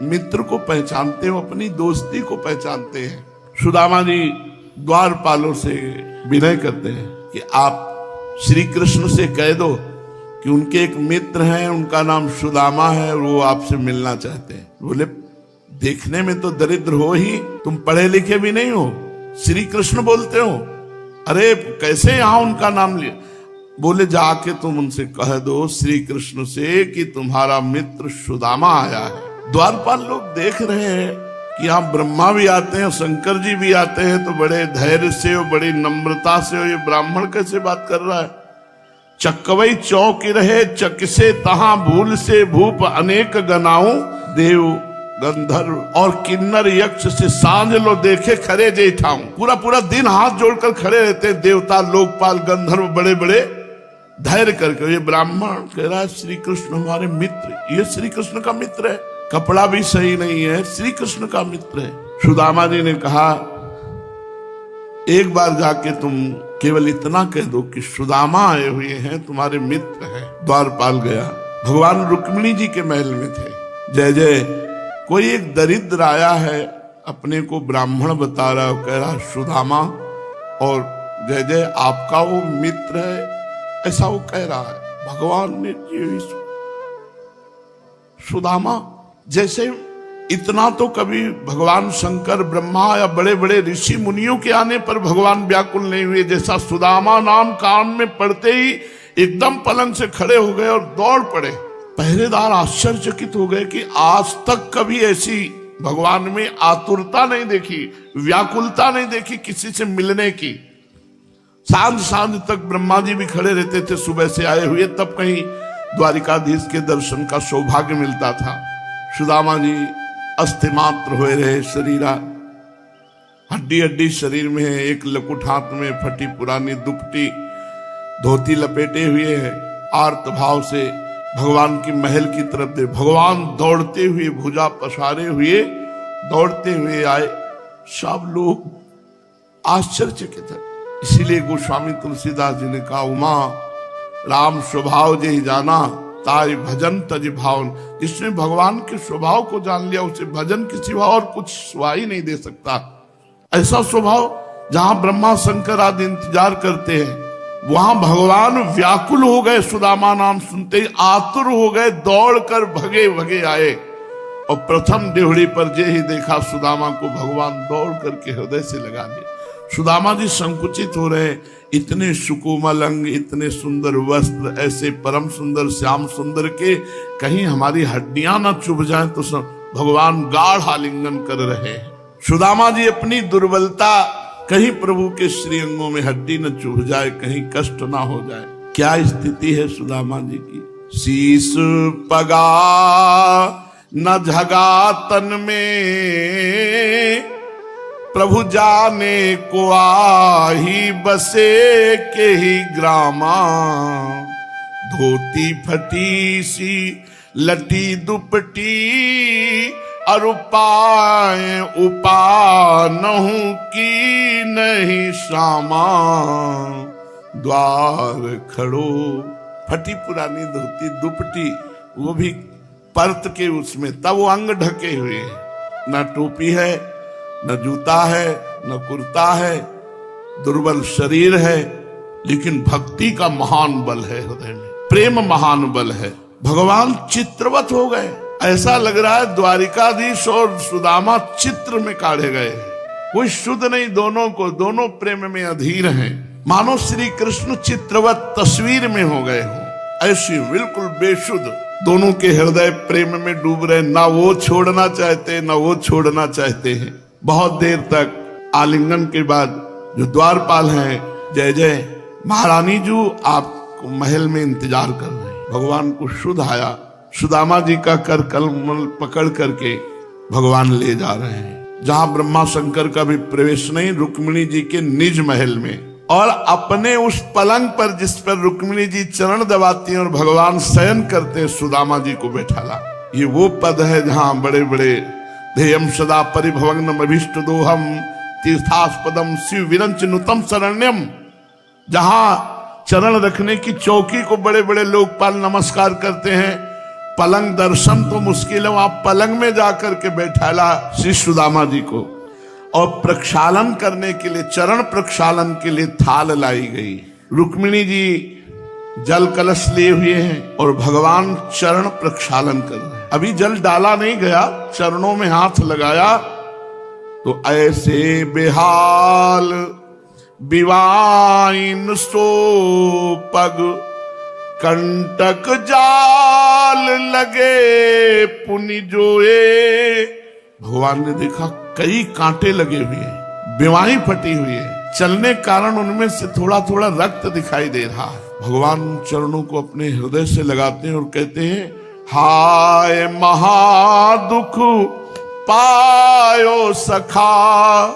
मित्र को पहचानते हो, अपनी दोस्ती को पहचानते हैं। सुदामा जी द्वारपालों से विनय करते हैं कि आप श्री कृष्ण से कह दो कि उनके एक मित्र हैं, उनका नाम सुदामा है, वो आपसे मिलना चाहते हैं। बोले देखने में तो दरिद्र हो ही, तुम पढ़े लिखे भी नहीं हो, श्री कृष्ण बोलते हो, अरे कैसे यहां उनका नाम लिया? बोले जाके तुम उनसे कह दो श्री कृष्ण से कि तुम्हारा मित्र सुदामा आया है। द्वारपाल लोग देख रहे हैं कि यहाँ ब्रह्मा भी आते हैं, शंकर जी भी आते हैं, तो बड़े धैर्य से और बड़ी नम्रता से ये ब्राह्मण कैसे बात कर रहा है। चकवई चौक रहे चकसे तहां भूल से भूप अनेक गनाऊं, देव गंधर्व और किन्नर यक्ष से सांझ लो देखे खरे जेठाऊं। पूरा पूरा दिन हाथ जोड़कर खड़े रहते हैं देवता, लोकपाल, गंधर्व, बड़े बड़े धैर्य करके। ये ब्राह्मण कह रहा है श्री कृष्ण हमारे मित्र, ये श्री कृष्ण का मित्र है, कपड़ा भी सही नहीं है, श्री कृष्ण का मित्र है। सुदामा जी ने कहा एक बार जाके तुम केवल इतना कह दो कि सुदामा आए हुए हैं, तुम्हारे मित्र हैं। द्वारपाल गया, भगवान रुक्मिणी जी के महल में थे। जय जय, कोई एक दरिद्र आया है, अपने को ब्राह्मण बता रहा है, कह रहा सुदामा, और जय जय आपका वो मित्र है, ऐसा वो कह रहा है। भगवान ने सुदामा, जैसे इतना तो कभी भगवान शंकर, ब्रह्मा या बड़े बड़े ऋषि मुनियों के आने पर भगवान व्याकुल नहीं हुए, जैसा सुदामा नाम कान में पड़ते ही एकदम पलंग से खड़े हो गए और दौड़ पड़े। पहरेदार आश्चर्यचकित हो गए कि आज तक कभी ऐसी भगवान में आतुरता नहीं देखी, व्याकुलता नहीं देखी किसी से मिलने की। सांझ सांझ तक ब्रह्मा जी भी खड़े रहते थे सुबह से आए हुए, तब कहीं द्वारिकाधीश के दर्शन का सौभाग्य मिलता था। सुदामा जी अस्थिमात्र हुए रहे, शरीरा हड्डी हड्डी शरीर में है, एक लकुट हाथ में, फटी पुरानी दुपटी धोती लपेटे हुए है, आर्त भाव से भगवान की महल की तरफ दे। भगवान दौड़ते हुए, भुजा पसारे हुए दौड़ते हुए आए। सब लोग आश्चर्यचकित है। इसीलिए गोस्वामी तुलसीदास जी ने कहा, उमा राम स्वभाव जे जाना ताई भजन तज भावन। जिसने भगवान के स्वभाव को जान लिया उसे भजन के सिवा और कुछ सुहाई नहीं दे सकता। ऐसा स्वभाव जहां ब्रह्मा शंकर आदि इंतजार करते हैं, वहां भगवान व्याकुल हो गए। सुदामा नाम सुनते ही आतुर हो गए, दौड़कर भगे भगे आए और प्रथम देवड़ी पर जे ही देखा सुदामा को, भगवान दौड़ करके हृदय से लगा दिया। सुदामा जी संकुचित हो रहे, इतने सुकोमल अंग, इतने सुंदर वस्त्र, ऐसे परम सुंदर श्याम सुंदर के कहीं हमारी हड्डियां ना चुभ जाएं, तो भगवान गाढ़ आलिंगन कर रहे हैं। सुदामा जी अपनी दुर्बलता, कहीं प्रभु के श्री अंगों में हड्डी न चुभ जाए, कहीं कष्ट ना हो जाए। क्या स्थिति है सुदामा जी की। शीस पगा न झगा तन में, प्रभु जाने को आही बसे के ही ग्रामा। धोती फटी सी लटी दुपटी, और उपाय उपानहु की नहीं श्यामा। द्वार खड़ो, फटी पुरानी धोती दुपटी, वो भी पर्त के उसमें, तब वो अंग ढके हुए हैं, न टोपी है, न जूता है, न कुर्ता है, दुर्बल शरीर है, लेकिन भक्ति का महान बल है हृदय में, प्रेम महान बल है। भगवान चित्रवत हो गए, ऐसा लग रहा है द्वारिकाधीश और सुदामा चित्र में काढ़े गए। कोई शुद्ध नहीं, दोनों को, दोनों प्रेम में अधीर हैं, मानो श्री कृष्ण चित्रवत तस्वीर में हो गए हो। ऐसी बिल्कुल बेशुद्ध, दोनों के हृदय प्रेम में डूब रहे, ना वो छोड़ना चाहते ना वो छोड़ना चाहते हैं। बहुत देर तक आलिंगन के बाद जो द्वारपाल हैं, जय जय महारानी जी आपको महल में इंतजार कर रहे हैं। भगवान को शुद्ध आया, सुदामा जी का कर कमल पकड़ करके भगवान ले जा रहे हैं, जहां ब्रह्मा शंकर का भी प्रवेश नहीं, रुक्मिणी जी के निज महल में। और अपने उस पलंग पर जिस पर रुक्मिणी जी चरण दबाती हैं और भगवान शयन करते हैं, सुदामा जी को बैठाला। ये वो पद है जहां बड़े बड़े ध्येयम सदा परिभवग्नम अभीष्ट दोहम तीर्थास्पदम शिव विरंच नुतम शरण्यम जहां चरण रखने की चौकी को बड़े बड़े लोकपाल नमस्कार करते हैं, पलंग दर्शन तो मुश्किल है, वहां पलंग में जाकर के बैठाला श्री सुदामा जी को। और प्रक्षालन करने के लिए, चरण प्रक्षालन के लिए थाल लाई गई। रुक्मिणी जी जल कलश लिए हुए हैं और भगवान चरण प्रक्षालन कर रहे हैं। अभी जल डाला नहीं गया, चरणों में हाथ लगाया तो ऐसे बेहाल बिवाइन सो पग, कंटक जाल लगे पुनि जोए। भगवान ने देखा कई कांटे लगे हुए हैं, बिवाई फटी हुई है, चलने के कारण उनमें से थोड़ा थोड़ा रक्त दिखाई दे रहा है। भगवान चरणों को अपने हृदय से लगाते हैं और कहते हैं, हाय महादुख पायो सखा,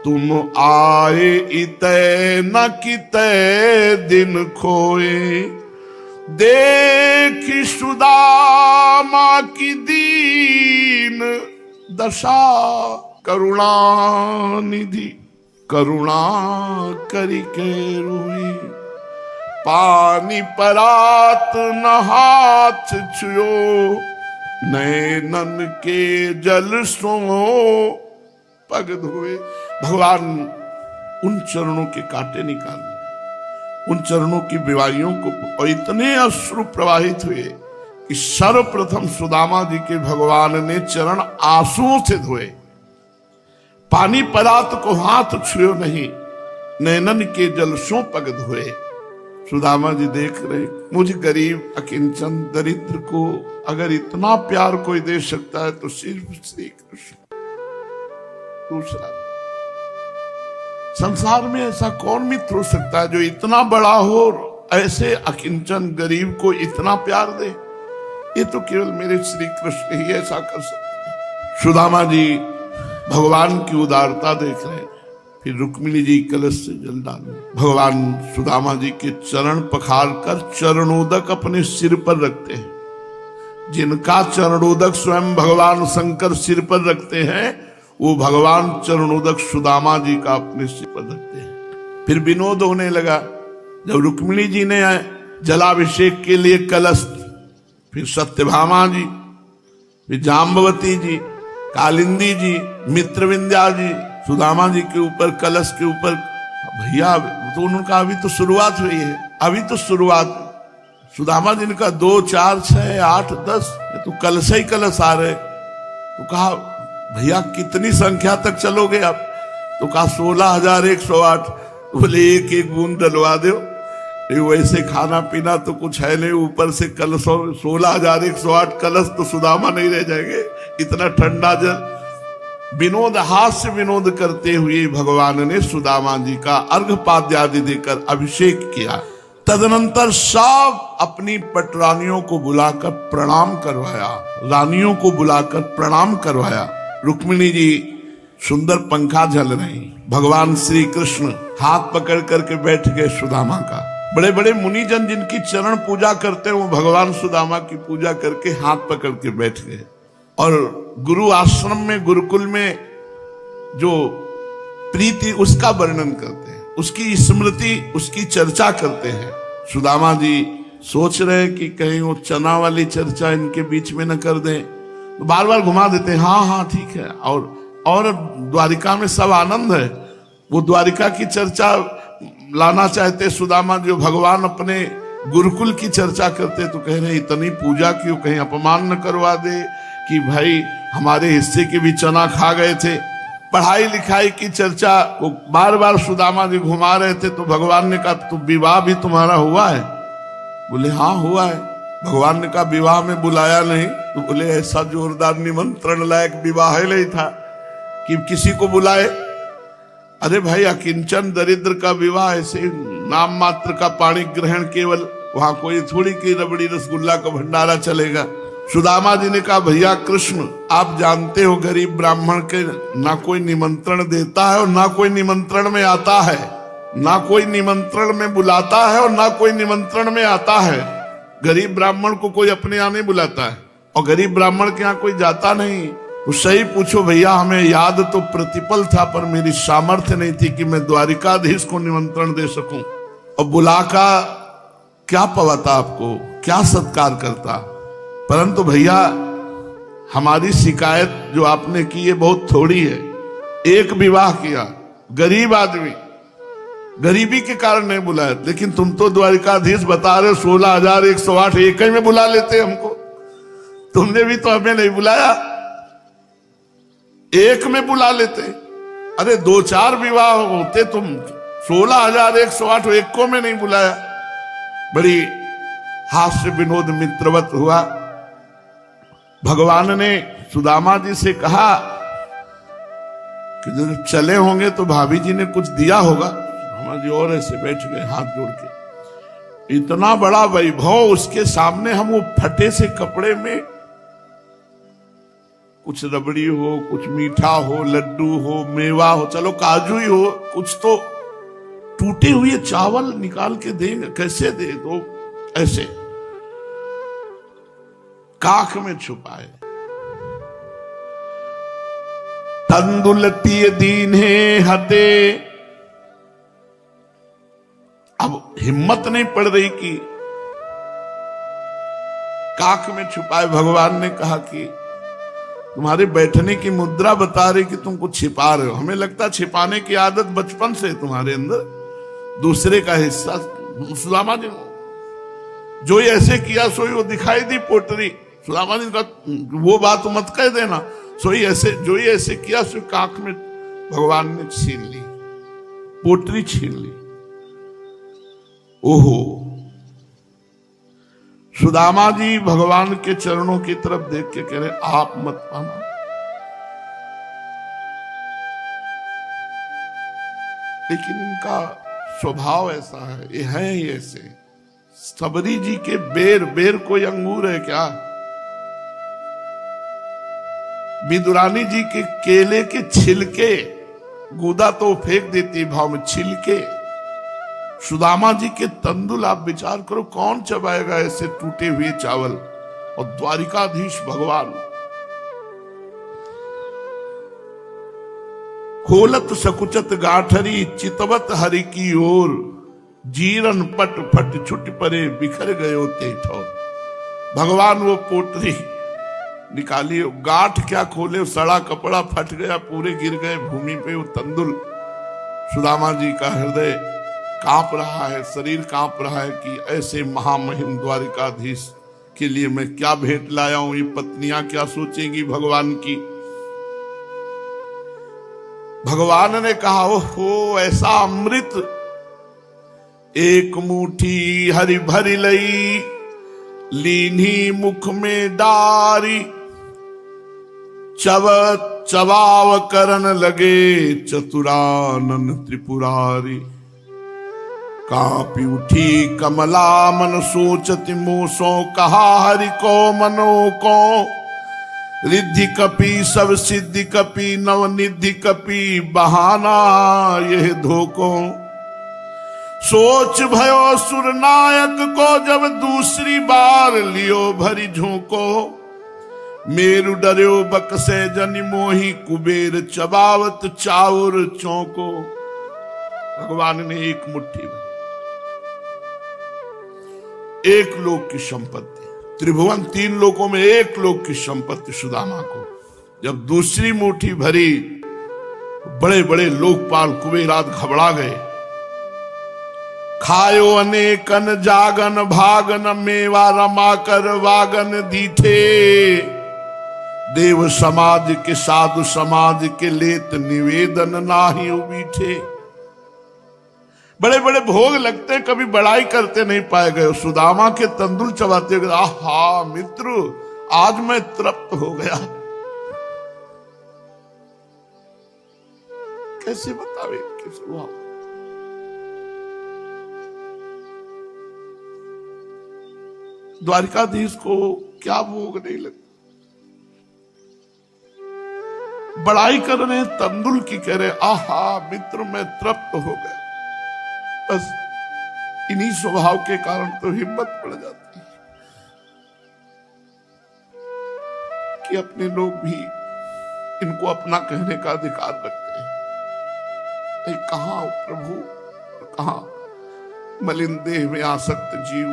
तुम आए इतै न कितै दिन खोए। देखी सुदामा की दीन दशा, करुणा निधि करुणा करी के रोई। पानी परात न हाथ छुयो, नैनन के जल सो पग धोए। भगवान उन चरणों के कांटे निकाल, उन चरणों की बीमारियों को, और इतने अश्रु प्रवाहित हुए कि सर्वप्रथम सुदामा जी के भगवान ने चरण आंसुओं से धोए। पानी पदार्थ को हाथ छुए नहीं, नैनन के जलसों पग धोए। सुदामा जी देख रहे, मुझ गरीब अकिंचन दरिद्र को अगर इतना प्यार कोई दे सकता है तो सिर्फ श्री कृष्ण। दूसरा, संसार में ऐसा कौन मित्र हो सकता है जो इतना बड़ा हो और ऐसे अकिंचन गरीब को इतना प्यार दे? ये तो केवल मेरे श्री कृष्ण ही ऐसा कर सकते हैं। सुदामा जी भगवान की उदारता देख रहे हैं। फिर रुक्मिणी जी कलश से जल डाले, भगवान सुदामा जी के चरण पखार कर चरणोदक अपने सिर पर रखते हैं। जिनका चरणोदक स्वयं भगवान शंकर सिर पर रखते हैं, वो भगवान चरणोदक सुदामा जी का अपने सिर पर रखते हैं। फिर विनोद होने लगा। जब रुक्मिणी जी ने जलाभिषेक के लिए कलश, फिर सत्यभामा जी, फिर जाम्बवती जी, कालिंदी जी, मित्रविंध्या जी, सुदामा जी के ऊपर कलश के ऊपर, भैया तो उनका अभी तो शुरुआत हुई है, अभी तो शुरुआत। सुदामा जी ने कहा 2 4 6 8 10 तो कलश ही कलश आ रहे। तो कहा भैया कितनी संख्या तक चलोगे आप? तो कहा 16,108। बोले एक एक बूंद डलवा दो। वैसे खाना पीना तो कुछ है नहीं, ऊपर से कलश 16,108 कलश तो सुदामा नहीं रह जाएंगे, इतना ठंडा जल। विनोद, हास्य विनोद करते हुए भगवान ने सुदामा जी का अर्घपाद्य आदि देकर अभिषेक किया। तदनंतर सब अपनी पटरानियों को बुलाकर प्रणाम करवाया, रानियों को बुलाकर प्रणाम करवाया। रुक्मिणी जी सुंदर पंखा झल रही, भगवान श्री कृष्ण हाथ पकड़ करके बैठ गए सुदामा का। बड़े बड़े मुनिजन जिनकी चरण पूजा करते हैं, वो भगवान सुदामा की पूजा करके हाथ पकड़ के बैठ गए। और गुरु आश्रम में, गुरुकुल में जो प्रीति उसका वर्णन करते हैं, उसकी स्मृति, उसकी चर्चा करते हैं। सुदामा जी सोच रहे कि कहीं वो चना वाली चर्चा इनके बीच में न कर दें, तो बार बार घुमा देते हैं, हाँ हाँ ठीक है। और द्वारिका में सब आनंद है, वो द्वारिका की चर्चा लाना चाहते सुदामा जी। भगवान अपने गुरुकुल की चर्चा करते तो कह रहे इतनी पूजा क्यों, कहीं अपमान न करवा दे कि भाई हमारे हिस्से के भी चना खा गए थे। पढ़ाई लिखाई की चर्चा को बार बार सुदामा जी घुमा रहे थे। तो भगवान ने कहा तो विवाह भी तुम्हारा हुआ है? बोले हाँ हुआ है। भगवान ने कहा विवाह में बुलाया नहीं? तो बोले ऐसा जोरदार निमंत्रण लायक विवाह ही नहीं था कि किसी को बुलाए। अरे भाई अकिंचन दरिद्र का विवाह ऐसे नाम मात्र का पाणी ग्रहण, केवल वहां कोई थोड़ी की रबड़ी रसगुल्ला का भंडारा चलेगा। सुदामा जी ने कहा भैया कृष्ण, आप जानते हो गरीब ब्राह्मण के ना कोई निमंत्रण देता है और ना कोई निमंत्रण में आता है, ना कोई निमंत्रण में बुलाता है और ना कोई निमंत्रण में आता है। गरीब ब्राह्मण को कोई अपने यहाँ नहीं बुलाता है और गरीब ब्राह्मण के यहाँ कोई जाता नहीं। तो सही पूछो भैया, हमें याद तो प्रतिपल था पर मेरी सामर्थ्य नहीं थी कि मैं द्वारिकाधीश को निमंत्रण दे सकूं। और बुलाका क्या पवाता आपको, क्या सत्कार करता। परंतु भैया हमारी शिकायत जो आपने की है बहुत थोड़ी है। एक विवाह किया, गरीब आदमी, गरीबी के कारण नहीं बुलाया, लेकिन तुम तो द्वारिकाधीश बता रहे हो 16,108 एक ही में बुला लेते हमको। तुमने भी तो हमें नहीं बुलाया, एक में बुला लेते। अरे 2-4 विवाह होते, तुम 16,108 एक को में नहीं बुलाया। बड़ी हास्य विनोद मित्रवत हुआ। भगवान ने सुदामा जी से कहा कि जब चले होंगे तो भाभी जी ने कुछ दिया होगा। सुदामा जी और ऐसे बैठ गए हाथ जोड़ के। इतना बड़ा वैभव, उसके सामने हम वो फटे से कपड़े में, कुछ रबड़ी हो, कुछ मीठा हो, लड्डू हो, मेवा हो, चलो काजू ही हो, कुछ तो टूटे हुए चावल निकाल के देंगे, कैसे दे दो। ऐसे काख में छुपाए। तंदुलती दीन्हे हते। अब हिम्मत नहीं पड़ रही कि काख में छुपाए। भगवान ने कहा कि तुम्हारे बैठने की मुद्रा बता रही कि तुम कुछ छिपा रहे हो। हमें लगता छिपाने की आदत बचपन से तुम्हारे अंदर, दूसरे का हिस्सा। सुदामा जी जो ये ऐसे किया सोई वो दिखाई दी पोटरी। सुदामा जी का वो बात मत कह देना, सोई ऐसे, जो ये ऐसे किया सो काख में भगवान ने छीन ली, पोटरी छीन ली। ओहो, सुदामा जी भगवान के चरणों की तरफ देख के कह रहे आप मत पाना। लेकिन इनका स्वभाव ऐसा है, ये है ही ऐसे। सबरी जी के बेर, बेर कोई अंगूर है क्या? विदुरानी जी के केले के छिलके, गूदा तो फेंक देती भाव में, छिलके। सुदामा जी के तंदुल, आप विचार करो कौन चबाएगा ऐसे टूटे हुए चावल। और द्वारिकाधीश भगवान खोलत सकुचत गाठरी चितवत हरि की ओर, जीरन पट फट छुट परे बिखर गयो ते ठोर। भगवान वो पोटरी निकाली, गांठ क्या खोले, सड़ा कपड़ा फट गया, पूरे गिर गए भूमि पे। वो तंदुल, सुदामा जी का हृदय कांप रहा है, शरीर कांप रहा है कि ऐसे महामहिम द्वारिकाधीश के लिए मैं क्या भेंट लाया हूं। ये पत्नियां क्या सोचेंगी भगवान की। भगवान ने कहा ओहो, ऐसा अमृत एक मुट्ठी हरि भरी लई, लीनी मुख में डारी, चबाव करन लगे चतुरानन त्रिपुरारी। कापी उठी कमला मन सोचति मोसो, कहा हरि को मनो को, रिद्धि कपि सब सिद्धि कपि, नवनिधि कपि बहाना यह धोको। सोच भयो सुर नायक को, जब दूसरी बार लियो भरी झोंको। मेरु डर्यो बकसे जनि मोही, कुबेर चबावत चाउर चौको। भगवान ने एक मुट्ठी भरी, एक लोक की संपत्ति, त्रिभुवन 3 लोकों में एक लोक की संपत्ति सुदामा को। जब दूसरी मुट्ठी भरी, बड़े बड़े लोकपाल कुबेरात घबरा गए। खायो अनेकन जागन भागन, मेवा रमा कर वागन दीठे। देव समाज के साधु समाज के लेत, निवेदन नाही उबीठे। बड़े बड़े भोग लगते, कभी बड़ाई करते नहीं पाए गए। सुदामा के तंदुल चबाते हुए, आहा मित्र, आज मैं तृप्त हो गया। कैसे बतावे इनके स्वभाव। द्वारिकाधीश को क्या भोग नहीं लगता। बड़ाई कर रहे तंदुल की, कह रहे आहा मित्र मैं तृप्त हो गया। बस इन्हीं स्वभाव के कारण तो हिम्मत पड़ जाती है कि अपने लोग भी इनको अपना कहने का अधिकार रखते हैं। कहां प्रभु, कहां मलिन देह में आसक्त जीव,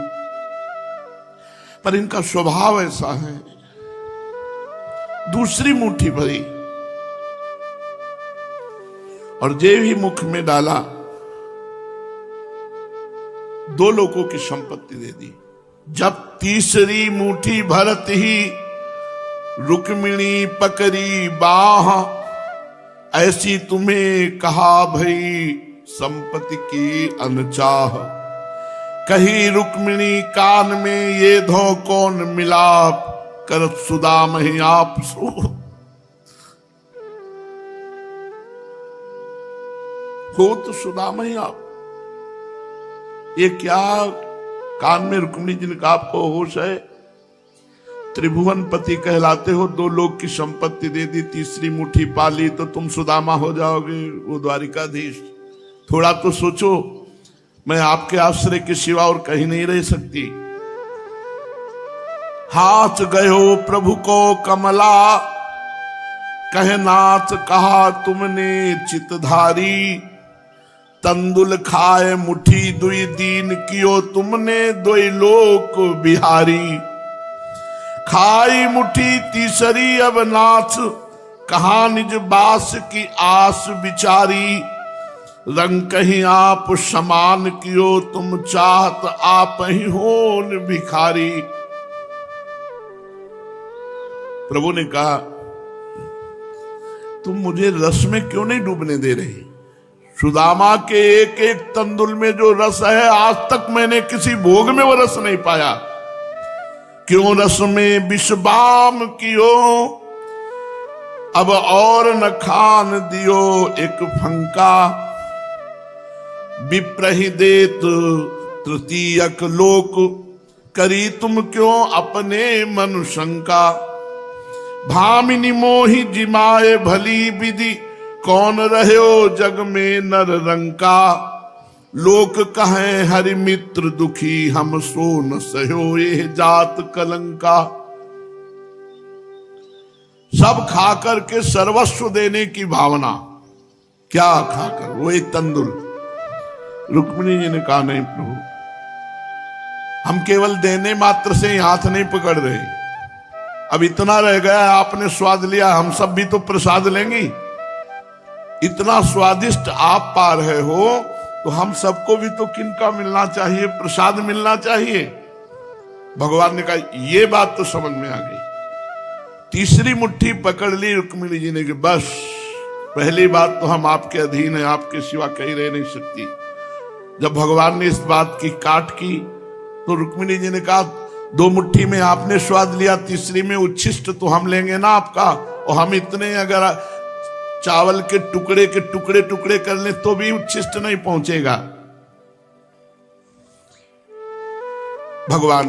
पर इनका स्वभाव ऐसा है। दूसरी मुट्ठी भरी और जे भी मुख में डाला, 2 लोगों की संपत्ति दे दी। जब तीसरी मुट्ठी भरत ही रुक्मिणी पकड़ी बाह, ऐसी तुम्हें कहा भई संपत्ति की अनचाह। कही रुक्मिणी कान में ये धो कौन मिलाप, करत सुदाम ही आप सो। हो तो सुदाम ही आप, ये क्या कान में रुक्मिणी जिनका आपको होश है, त्रिभुवन पति कहलाते हो, 2 लोग की संपत्ति दे दी, तीसरी मुट्ठी पाली तो तुम सुदामा हो जाओगे, वो द्वारिकाधीश। थोड़ा तो सोचो, मैं आपके आश्रय के सिवा और कहीं नहीं रह सकती। हाथ गयो प्रभु को कमला, कहे नाथ कहा तुमने चितधारी। तंदुल खाए मुट्ठी दुई दीन कियो तुमने, दोई लोक बिहारी। खाई मुट्ठी तीसरी अब नाथ, कहा निज बास की आस बिचारी। रंग कहीं आप समान कियो तुम, चाहत आप ही होन भिखारी। प्रभु ने कहा, तुम मुझे रस में क्यों नहीं डूबने दे रही? सुदामा के एक एक तंदुल में जो रस है, आज तक मैंने किसी भोग में वो रस नहीं पाया। क्यों रस में विषबाम कियो, अब और न खान दियो एक फंका। विप्रहि देत तृतीयक लोक, करी तुम क्यों अपने मन शंका। भामिनी मोहि जिमाए भली विधि, कौन रहो जग में नर रंका। लोक कहें हरि मित्र दुखी, हम सो न सहो ये जात कलंका। सब खाकर के सर्वस्व देने की भावना, क्या खाकर? वो एक तंदुल। रुक्मिणी जी ने कहा, नहीं प्रभु, हम केवल देने मात्र से ही हाथ नहीं पकड़ रहे। अब इतना रह गया, आपने स्वाद लिया, हम सब भी तो प्रसाद लेंगे। इतना स्वादिष्ट आप पा रहे हो तो हम सबको भी तो किनका मिलना चाहिए, प्रसाद मिलना चाहिए। भगवान ने कहा, ये बात तो समझ में आ गई। तीसरी मुट्ठी पकड़ ली रुक्मिणी जी ने कि बस, पहली बात तो हम आपके अधीन है, आपके सिवा कहीं रह नहीं सकती। जब भगवान ने इस बात की काट की तो रुक्मिणी जी ने कहा, 2 मुट्ठी में आपने स्वाद लिया, तीसरी में उच्छिष्ट तो हम लेंगे ना आपका। और हम इतने अगर चावल के टुकड़े टुकड़े कर ले तो भी उच्छिष्ट नहीं पहुंचेगा। भगवान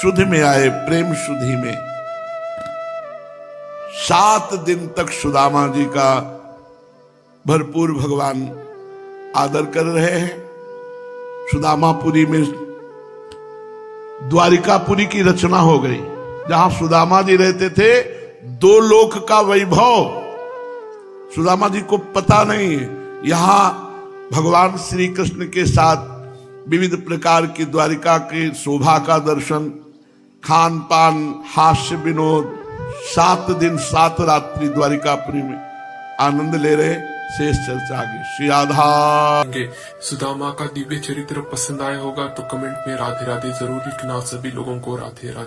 शुद्ध में आए, प्रेम शुद्धि में। 7 दिन तक सुदामा जी का भरपूर भगवान आदर कर रहे हैं। सुदामापुरी में द्वारिकापुरी की रचना हो गई, जहां सुदामा जी रहते थे। 2 लोक का वैभव सुदामा जी को पता नहीं। यहां भगवान श्री कृष्ण के साथ विविध प्रकार की द्वारिका की शोभा का दर्शन, खान पान, हास्य विनोद, 7 दिन 7 रात्रि द्वारिकापुरी में आनंद ले रहे। शेष चर्चा आगे। श्री राधा। सुदामा का दिव्य चरित्र पसंद आया होगा तो कमेंट में राधे राधे जरूर लिखना। सभी लोगों को राधे राधे।